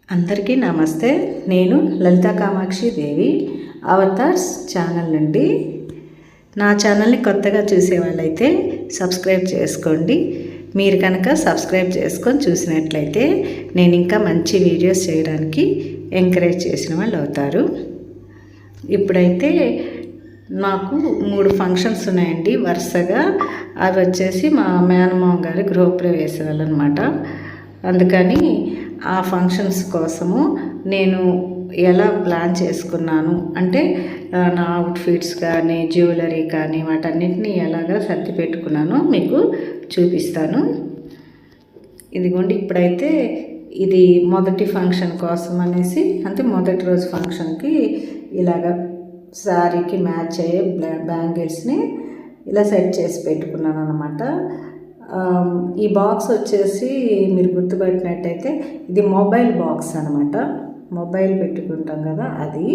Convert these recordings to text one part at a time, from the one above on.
అందరికీ నమస్తే. నేను లలితా కామాక్షి దేవి అవతార్స్ ఛానల్ నుండి. నా ఛానల్ని కొత్తగా చూసే వాళ్ళైతే సబ్స్క్రైబ్ చేసుకోండి. మీరు కనుక సబ్స్క్రైబ్ చేసుకొని చూసినట్లయితే నేను ఇంకా మంచి వీడియోస్ చేయడానికి ఎంకరేజ్ చేసిన వాళ్ళు అవుతారు. ఇప్పుడైతే నాకు 3 ఫంక్షన్స్ ఉన్నాయండి వరుసగా. అవి వచ్చేసి మా మేనమామ గారి గృహప్రవేశాలు అన్నమాట. అందుకని ఆ ఫంక్షన్స్ కోసము నేను ఎలా ప్లాన్ చేసుకున్నాను అంటే నా అవుట్ఫిట్స్ కానీ జ్యువెలరీ కానీ వాటన్నిటిని ఎలాగా సర్ది పెట్టుకున్నానో మీకు చూపిస్తాను. ఇదిగోండి, ఇప్పుడైతే ఇది మొదటి ఫంక్షన్ కోసం అనేసి, అంటే మొదటి రోజు ఫంక్షన్కి ఇలాగ శారీకి మ్యాచ్ అయ్యే బ్యాంగిల్స్ని ఇలా సెట్ చేసి పెట్టుకున్నాను అన్నమాట. ఈ బాక్స్ వచ్చేసి మీరు గుర్తుపెట్టినట్టయితే ఇది మొబైల్ బాక్స్ అనమాట. మొబైల్ పెట్టుకుంటాం కదా అది.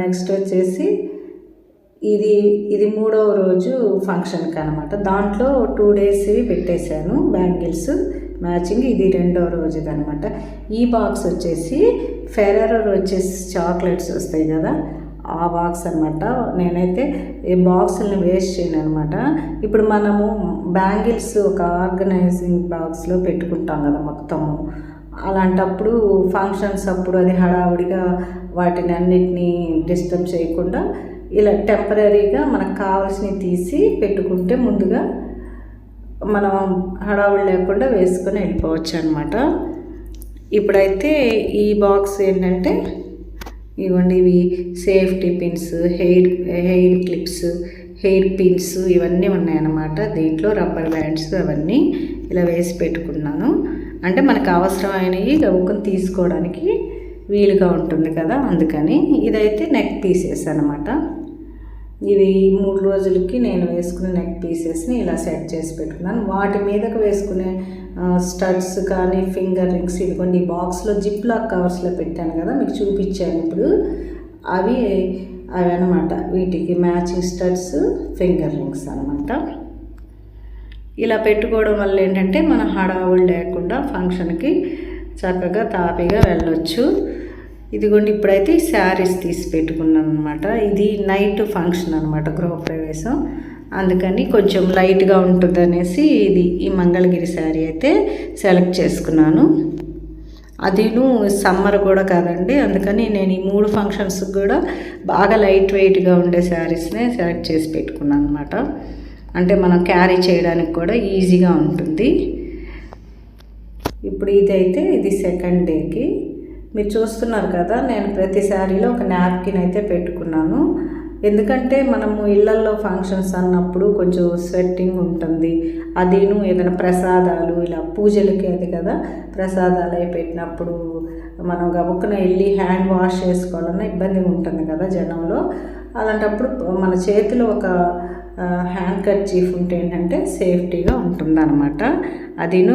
నెక్స్ట్ వచ్చేసి ఇది 3వ రోజు ఫంక్షన్కి అనమాట. దాంట్లో 2 days పెట్టేశాను బ్యాంగిల్స్ మ్యాచింగ్. ఇది 2వ రోజుది అనమాట. ఈ బాక్స్ వచ్చేసి ఫెరరో వచ్చేసి చాక్లెట్స్ వస్తాయి కదా, ఆ బాక్స్ అనమాట. నేనైతే ఈ బాక్సుల్ని వేస్ట్ చేయను అనమాట. ఇప్పుడు మనము బ్యాంగిల్స్ ఒక ఆర్గనైజింగ్ బాక్స్లో పెట్టుకుంటాం కదా మొత్తము. అలాంటప్పుడు ఫంక్షన్స్ అప్పుడు అది హడావుడిగా వాటిని అన్నిటినీ డిస్టర్బ్ చేయకుండా ఇలా టెంపరీగా మనకు కావాల్సినవి తీసి పెట్టుకుంటే ముందుగా మనం హడావుడి లేకుండా వేసుకొని వెళ్ళిపోవచ్చు అనమాట. ఇప్పుడైతే ఈ బాక్స్ ఏంటంటే ఇవ్వండి, ఇవి safety pins, hair clips, hair pins ఇవన్నీ ఉన్నాయన్నమాట. దీంట్లో రబ్బర్ బ్యాండ్స్ అవన్నీ ఇలా వేసి పెట్టుకున్నాను. అంటే మనకు అవసరమైనవి గబుక్కుని తీసుకోవడానికి వీలుగా ఉంటుంది కదా, అందుకని. ఇదైతే నెక్ పీసెస్ అనమాట. ఇది 3 రోజులకి నేను వేసుకునే నెక్ పీసెస్ని ఇలా సెట్ చేసి పెట్టుకున్నాను. వాటి మీదకు వేసుకునే స్టడ్స్ కానీ ఫింగర్ రింగ్స్ ఇదిగోండి ఈ బాక్స్లో జిప్ లాక్ కవర్స్లో పెట్టాను కదా, మీకు చూపించాను ఇప్పుడు. అవి అనమాట, వీటికి మ్యాచింగ్ స్టడ్స్ ఫింగర్ రింగ్స్ అనమాట. ఇలా పెట్టుకోవడం వల్ల ఏంటంటే మన హడావుడి లేకుండా ఫంక్షన్కి చక్కగా తాపీగా వెళ్ళొచ్చు. ఇదిగోండి, ఇప్పుడైతే శారీస్ తీసి పెట్టుకున్నాను అనమాట. ఇది నైట్ ఫంక్షన్ అనమాట, గృహప్రవేశం. అందుకని కొంచెం లైట్గా ఉంటుంది అనేసి ఈ మంగళగిరి శారీ అయితే సెలెక్ట్ చేసుకున్నాను. అదిను సమ్మర్ కూడా కాదండి, అందుకని నేను ఈ 3 ఫంక్షన్స్కి కూడా బాగా లైట్ వెయిట్గా ఉండే శారీస్నే సెలెక్ట్ చేసి పెట్టుకున్నాను అనమాట. అంటే మనం క్యారీ చేయడానికి కూడా ఈజీగా ఉంటుంది. ఇప్పుడు ఇదైతే ఇది 2nd డేకి మీరు చూస్తున్నారు కదా, నేను ప్రతి శారీలో ఒక నాప్కిన్ అయితే పెట్టుకున్నాను. ఎందుకంటే మనము ఇళ్లల్లో ఫంక్షన్స్ అన్నప్పుడు కొంచెం స్వెట్టింగ్ ఉంటుంది. అదిను ఏదైనా ప్రసాదాలు ఇలా పూజలకి అది కదా, ప్రసాదాలు అవి పెట్టినప్పుడు మనం గబుక్కున వెళ్ళి హ్యాండ్ వాష్ చేసుకోవాలన్నా ఇబ్బందిగా ఉంటుంది కదా జనంలో. అలాంటప్పుడు మన చేతిలో ఒక హ్యాండ్ కర్చీఫ్ ఉంటే ఏంటంటే సేఫ్టీగా ఉంటుందన్నమాట. అదిను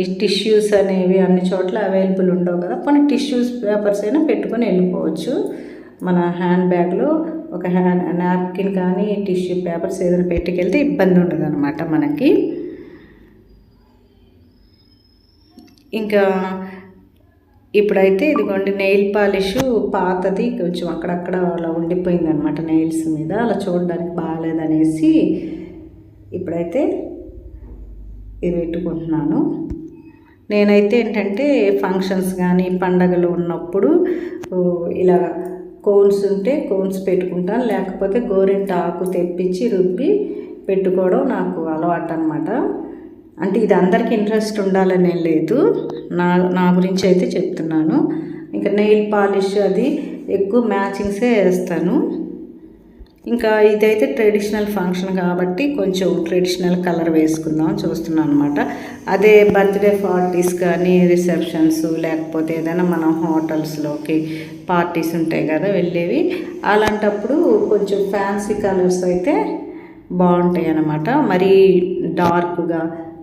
ఈ టిష్యూస్ అనేవి అన్ని చోట్ల అవైలబుల్ ఉండవు కదా, కొన్ని టిష్యూస్ పేపర్స్ అయినా పెట్టుకొని వెళ్ళిపోవచ్చు. మన హ్యాండ్ బ్యాగ్లో ఒక నాప్కిన్ కానీ టిష్యూ పేపర్స్ ఏదైనా పెట్టుకెళ్తే ఇబ్బంది ఉండదు అనమాట మనకి. ఇంకా ఇప్పుడైతే ఇదిగోండి నెయిల్ పాలిష్ పాతది కొంచెం అక్కడక్కడ అలా ఉండిపోయింది అనమాట నెయిల్స్ మీద, అలా చూడడానికి బాగాలేదనేసి ఇప్పుడైతే ఇది పెట్టుకుంటున్నాను. నేనైతే ఏంటంటే ఫంక్షన్స్ కానీ పండగలు ఉన్నప్పుడు ఇలా కోన్స్ ఉంటే కోన్స్ పెట్టుకుంటాను, లేకపోతే గోరింట ఆకు తెప్పించి రుబ్బి పెట్టుకోవడం నాకు అలవాటు అనమాట. అంటే ఇది అందరికీ ఇంట్రెస్ట్ ఉండాలనే లేదు, నా గురించి అయితే చెప్తున్నాను. ఇంకా నెయిల్ పాలిష్ అది ఎక్కువ మ్యాచింగ్సే వేస్తాను. ఇంకా ఇదైతే ట్రెడిషనల్ ఫంక్షన్ కాబట్టి కొంచెం ట్రెడిషనల్ కలర్ వేసుకుందాం చూస్తున్నాను అనమాట. అదే బర్త్డే పార్టీస్ కానీ రిసెప్షన్స్ లేకపోతే ఏదైనా మనం హోటల్స్లోకి పార్టీస్ ఉంటాయి కదా వెళ్ళేవి, అలాంటప్పుడు కొంచెం ఫ్యాన్సీ కలర్స్ అయితే బాగుంటాయి అన్నమాట. మరీ డార్క్గా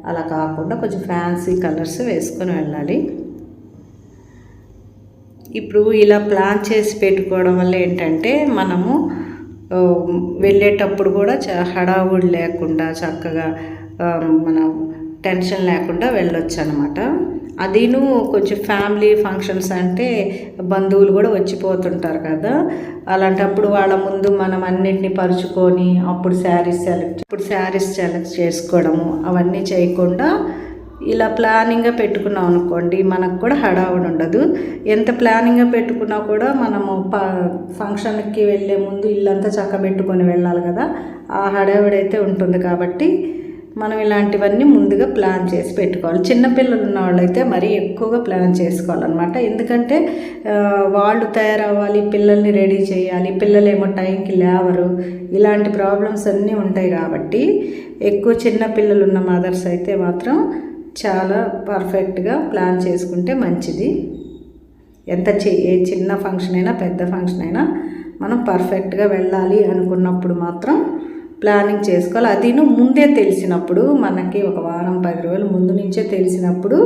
అలా కాకుండా కొంచెం ఫ్యాన్సీ కలర్స్ వేసుకొని వెళ్ళాలి. ఇప్పుడు ఇలా ప్లాన్ చేసి పెట్టుకోవడం వల్ల ఏంటంటే మనము వెళ్ళేటప్పుడు కూడా హడావుడి లేకుండా చక్కగా మనం టెన్షన్ లేకుండా వెళ్ళొచ్చు అనమాట. అదిను కొంచెం ఫ్యామిలీ ఫంక్షన్స్ అంటే బంధువులు కూడా వచ్చిపోతుంటారు కదా, అలాంటప్పుడు వాళ్ళ ముందు మనం అన్నిటిని పరుచుకొని అప్పుడు శారీస్ సెలెక్ట్ చేసుకోవడము అవన్నీ చేయకుండా ఇలా ప్లానింగ్గా పెట్టుకున్నాం అనుకోండి, మనకు కూడా హడావుడి ఉండదు. ఎంత ప్లానింగ్గా పెట్టుకున్నా కూడా మనము ఫంక్షన్కి వెళ్ళే ముందు ఇల్లంతా చక్కబెట్టుకొని వెళ్ళాలి కదా, ఆ హడావుడి అయితే ఉంటుంది. కాబట్టి మనం ఇలాంటివన్నీ ముందుగా ప్లాన్ చేసి పెట్టుకోవాలి. చిన్నపిల్లలు ఉన్న వాళ్ళైతే మరీ ఎక్కువగా ప్లాన్ చేసుకోవాలన్నమాట. ఎందుకంటే వాళ్ళు తయారవ్వాలి, పిల్లల్ని రెడీ చేయాలి, పిల్లలేమో టైంకి లేవరు, ఇలాంటి ప్రాబ్లమ్స్ అన్నీ ఉంటాయి. కాబట్టి ఎక్కువ చిన్నపిల్లలు ఉన్న మదర్స్ అయితే మాత్రం చాలా పర్ఫెక్ట్గా ప్లాన్ చేసుకుంటే మంచిది. ఏ చిన్న ఫంక్షన్ అయినా పెద్ద ఫంక్షన్ అయినా మనం పర్ఫెక్ట్గా వెళ్ళాలి అనుకున్నప్పుడు మాత్రం ప్లానింగ్ చేసుకోవాలి. అదిను ముందే తెలిసినప్పుడు, మనకి ఒక వారం 10 రోజుల ముందు నుంచే తెలిసినప్పుడు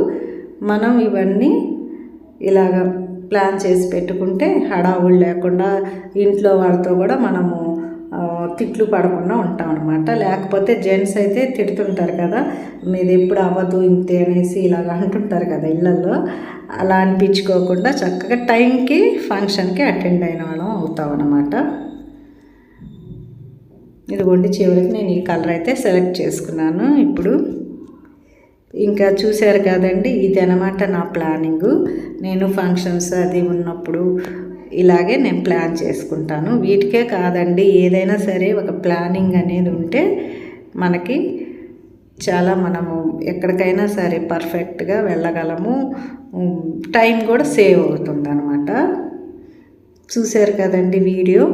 మనం ఇవన్నీ ఇలాగ ప్లాన్ చేసి పెట్టుకుంటే హడావుడి లేకుండా ఇంట్లో వాళ్ళతో కూడా మనము తిట్లు పడకుండా ఉంటాం అనమాట. లేకపోతే జెంట్స్ అయితే తిడుతుంటారు కదా, మీది ఎప్పుడు అవ్వదు ఇంతే అనేసి ఇలాగ అంటుంటారు కదా ఇళ్ళల్లో. అలా అనిపించుకోకుండా చక్కగా టైంకి ఫంక్షన్కి అటెండ్ అయిన వాళ్ళం అవుతాం అన్నమాట. ఇదిగోండి, చివరికి నేను ఈ కలర్ అయితే సెలెక్ట్ చేసుకున్నాను. ఇప్పుడు ఇంకా చూశారు కదండి, ఇది అన్నమాట నా ప్లానింగు. నేను ఫంక్షన్స్ అది ఉన్నప్పుడు ఇలాగే నేను ప్లాన్ చేసుకుంటాను. వీటికే కాదండి, ఏదైనా సరే ఒక ప్లానింగ్ అనేది ఉంటే మనకి చాలా మనము ఎక్కడికైనా సరే పర్ఫెక్ట్గా వెళ్ళగలము, టైం కూడా సేవ్ అవుతుంది అన్నమాట. చూశారు కదండి, వీడియో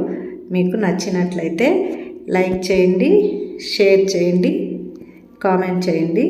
మీకు నచ్చినట్లయితే లైక్ చేయండి, షేర్ చేయండి, కామెంట్ చేయండి.